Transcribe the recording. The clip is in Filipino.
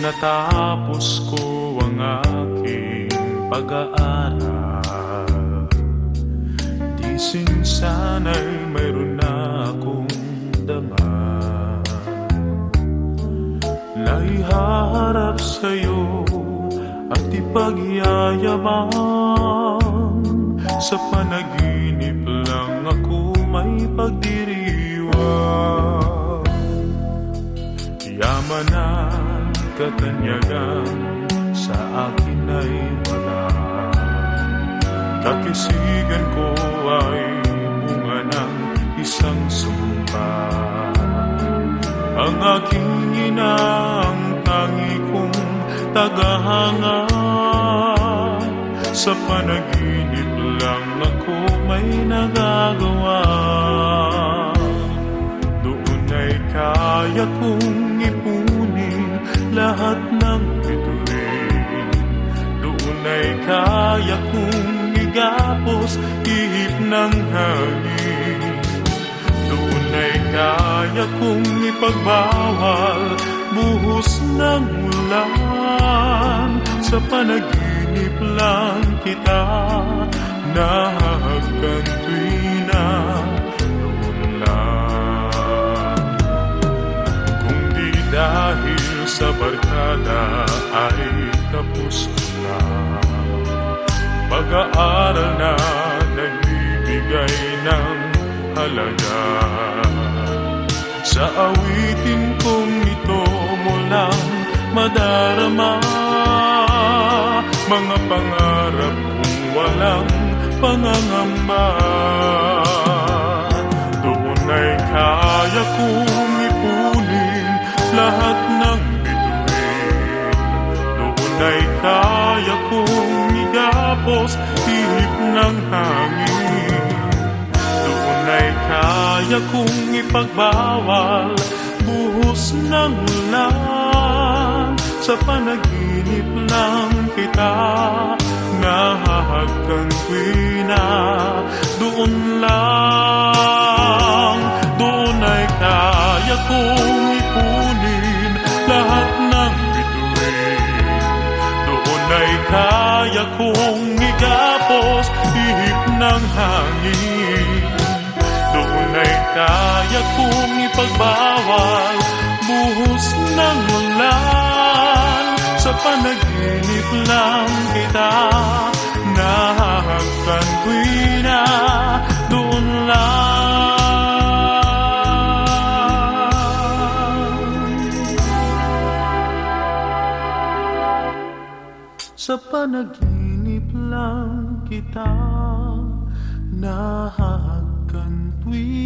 natapos ko ang aking pag-aaral, di sana'y mayroon na akong dama na ihaharap sa'yo at ipagyayabang. Sa panaginip lang ako may pagdiriwang, yaman at katanyagan sa akin ay wala. Kakisigan ko ay bunga ng isang sumpa. Ang aking ina ang tangi kong tagahanga. Sa panaginip lang ako may nagagawa. Doon ay kaya kong ipunin lahat ng bituin. Doon ay kaya kong igapos ihip ng hangin. Doon ay kaya kong ipagbawal buhos ng ulan. Sa panaginip lang kita nahagkan tuwina. Noon lang, kung di dahil sa barkada ay tapos ko na pag-aaral na nagbibigay ng halaga. Sa awitin kong ito mo lang madarama mga pangarap kong walang pangangamba. Doon ay kaya kong ipunin lahat ng bituin. Doon ay kaya kong igapos ihip ng hangin. Doon ay kaya kong ipagbawal buhos ng ulan. Sa panaginip lang kita nahahagkan tuwina. Doon lang, doon ay kaya kong ipunin lahat ng bituin. Doon ay kaya kong igapos ihip ng hangin. Doon ay kaya kong ipagbawal buhos ng ulan. Sa panaginip lang kita nahahagkan tuwina. Doon lang, sa panaginip lang kita nahahagkan tuwina.